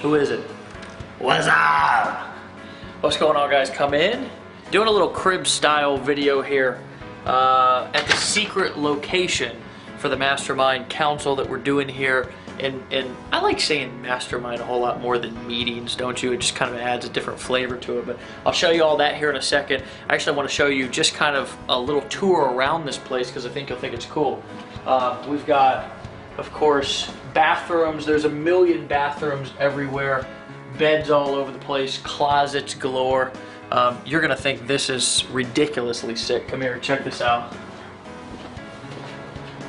Who is it? What's up? What's going on, guys? Come in. Doing a little crib style video here at the secret location for the Mastermind Council that we're doing here. And I like saying mastermind a whole lot more than meetings, don't you? It just kind of adds a different flavor to it. But I'll show you all that here in a second. I actually want to show you just kind of a little tour around this place because I think you'll think it's cool. We've got, of course, bathrooms. There's a million bathrooms everywhere. Beds all over the place. Closets galore. You're going to think this is ridiculously sick. Come here, check this out.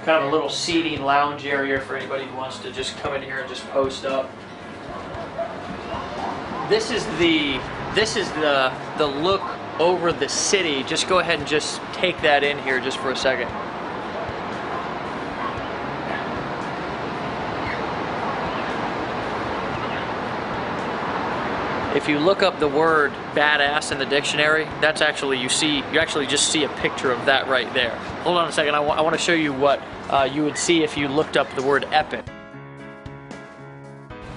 Kind of a little seating lounge area for anybody who wants to just come in here and just post up. This is the look over the city. Just go ahead and just take that in here just for a second. If you look up the word badass in the dictionary, that's actually, you actually just see a picture of that right there. Hold on a second, I want to show you what you would see if you looked up the word epic.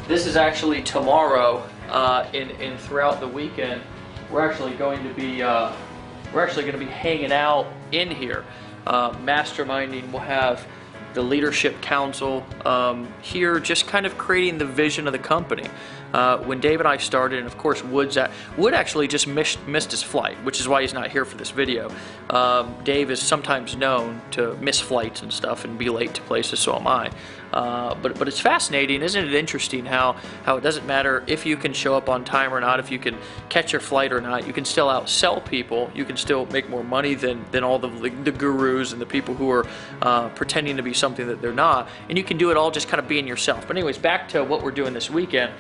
This is actually tomorrow, and throughout the weekend, we're actually going to be hanging out in here, masterminding. We'll have the leadership council here, just kind of creating the vision of the company. When Dave and I started, and of course Wood actually just missed his flight, which is why he's not here for this video. Dave is sometimes known to miss flights and stuff and be late to places, so am I. But it's fascinating, isn't it interesting how it doesn't matter if you can show up on time or not, if you can catch your flight or not, you can still outsell people, you can still make more money than all the gurus and the people who are pretending to be something that they're not, and you can do it all just kind of being yourself. But anyways, back to what we're doing this weekend.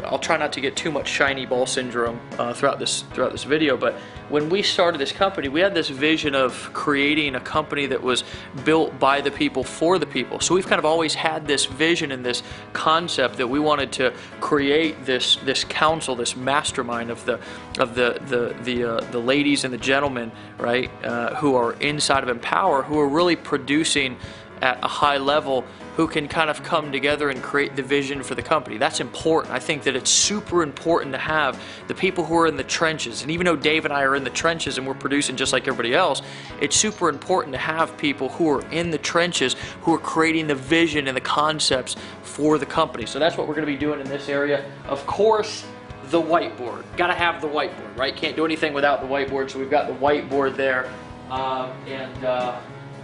I'll try not to get too much shiny ball syndrome throughout this video, but when we started this company, we had this vision of creating a company that was built by the people for the people. So we've kind of always had this vision and this concept that we wanted to create this council, this mastermind of the ladies and the gentlemen, right, who are inside of Empower, who are really producing at a high level, who can kind of come together and create the vision for the company. That's important. I think that it's super important to have the people who are in the trenches. And even though Dave and I are in the trenches and we're producing just like everybody else, it's super important to have people who are in the trenches who are creating the vision and the concepts for the company. So that's what we're going to be doing in this area. Of course, the whiteboard. Got to have the whiteboard, right? Can't do anything without the whiteboard. So we've got the whiteboard there.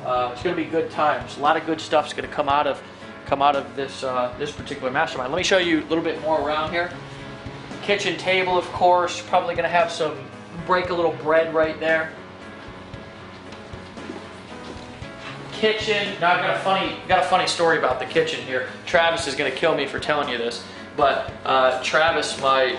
It's going to be good times. A lot of good stuff's going to come out of this particular mastermind. Let me show you a little bit more around here. Kitchen table, of course. Probably going to have break a little bread right there. Kitchen. Now I've got a funny story about the kitchen here. Travis is going to kill me for telling you this, but Travis, my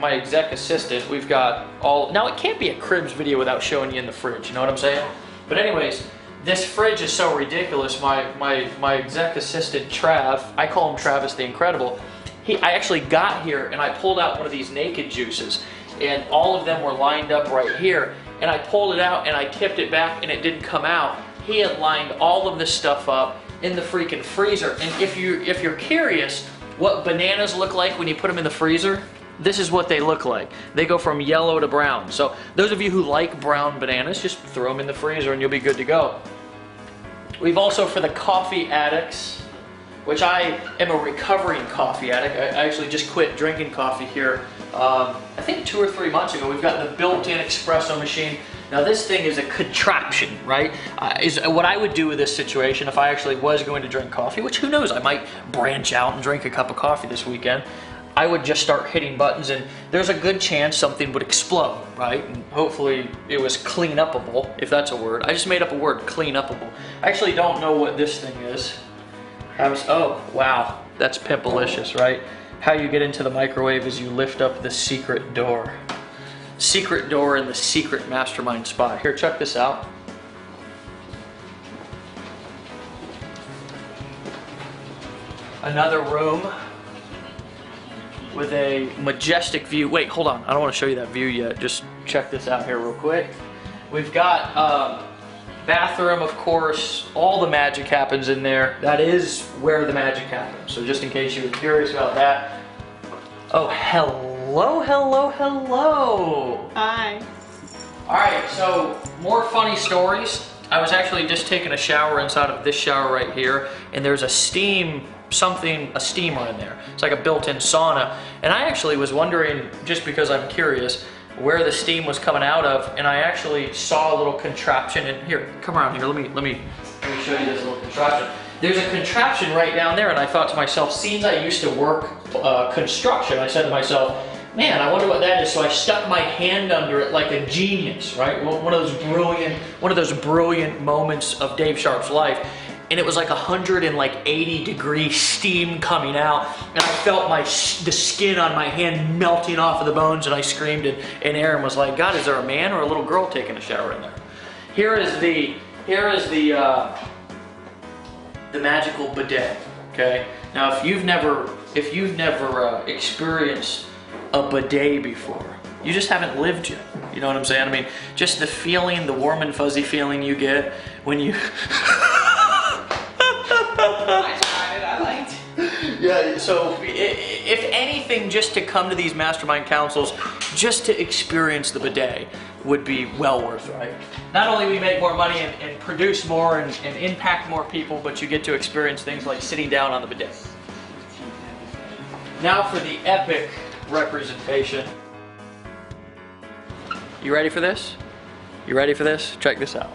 exec assistant, we've got all. Now it can't be a cribs video without showing you in the fridge. You know what I'm saying? But anyways. This fridge is so ridiculous. My exec assistant Trav, I call him Travis the Incredible. I actually got here and I pulled out one of these naked juices, and all of them were lined up right here. And I pulled it out and I tipped it back and it didn't come out. He had lined all of this stuff up in the freaking freezer. And if you're curious what bananas look like when you put them in the freezer, this is what they look like. They go from yellow to brown. So those of you who like brown bananas, just throw them in the freezer and you'll be good to go. We've also, for the coffee addicts, which I am a recovering coffee addict. I actually just quit drinking coffee here, I think 2 or 3 months ago. We've got the built-in espresso machine. Now this thing is a contraption, right? Is what I would do with this situation if I actually was going to drink coffee, which who knows, I might branch out and drink a cup of coffee this weekend. I would just start hitting buttons and there's a good chance something would explode, right? And hopefully it was clean-upable, if that's a word. I just made up a word, clean-upable. I actually don't know what this thing is. Oh, wow, that's pimpalicious, right? How you get into the microwave is you lift up the secret door. Secret door in the secret mastermind spot. Here, check this out. Another room with a majestic view. Wait, hold on. I don't want to show you that view yet. Just check this out here real quick. We've got Bathroom, of course, all the magic happens in there. That is where the magic happens. So just in case you were curious about that. Oh, hello, hello, hello. Hi. All right, so more funny stories. I was actually just taking a shower inside of this shower right here, and there's a steamer in there. It's like a built-in sauna. And I actually was wondering, just because I'm curious, where the steam was coming out of, and I actually saw a little contraption. And here, come around here. Let me show you this little contraption. There's a contraption right down there, and I thought to myself, since I used to work construction, I said to myself, man, I wonder what that is. So I stuck my hand under it like a genius, right? One of those brilliant moments of Dave Sharp's life. And it was like 180-degree steam coming out, and I felt the skin on my hand melting off of the bones, and I screamed, and Aaron was like, God, is there a man or a little girl taking a shower in there? Here is the magical bidet, okay? Now, if you've never experienced a bidet before, you just haven't lived yet. You know what I'm saying? I mean, just the feeling, the warm and fuzzy feeling you get when you... I tried it, I liked it. Yeah, so if anything, just to come to these mastermind councils, just to experience the bidet would be well worth it, right? Not only we make more money and produce more and impact more people, but you get to experience things like sitting down on the bidet. Now for the epic representation. You ready for this? You ready for this? Check this out.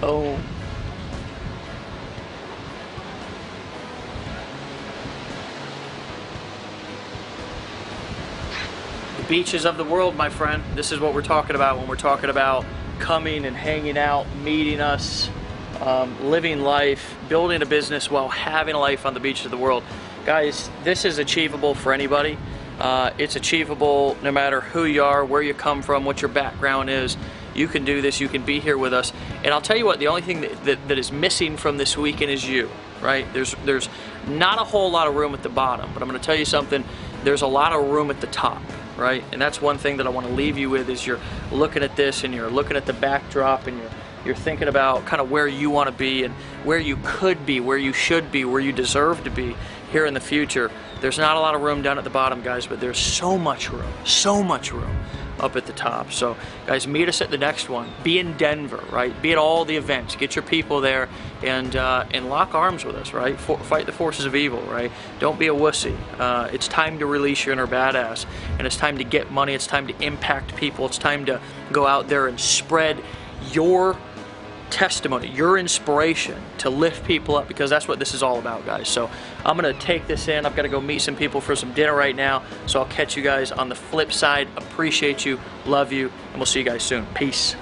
Oh. The beaches of the world, my friend. This is what we're talking about when we're talking about coming and hanging out, meeting us, living life, building a business while having a life on the beaches of the world. Guys, this is achievable for anybody. It's achievable no matter who you are, where you come from, what your background is. You can do this, you can be here with us. And I'll tell you what, the only thing that is missing from this weekend is you, right? There's not a whole lot of room at the bottom, but I'm gonna tell you something, there's a lot of room at the top, right? And that's one thing that I wanna leave you with is you're looking at this and you're looking at the backdrop and you're thinking about kind of where you wanna be and where you could be, where you should be, where you deserve to be here in the future. There's not a lot of room down at the bottom, guys, but there's so much room up at the top. So guys, meet us at the next one. Be in Denver, right? Be at all the events. Get your people there and lock arms with us, right? Fight the forces of evil, right? Don't be a wussy. It's time to release your inner badass, and it's time to get money. It's time to impact people. It's time to go out there and spread your testimony, your inspiration to lift people up, because that's what this is all about, guys. So I'm gonna take this in. I've got to go meet some people for some dinner right now, so I'll catch you guys on the flip side. Appreciate you, love you, and we'll see you guys soon. Peace.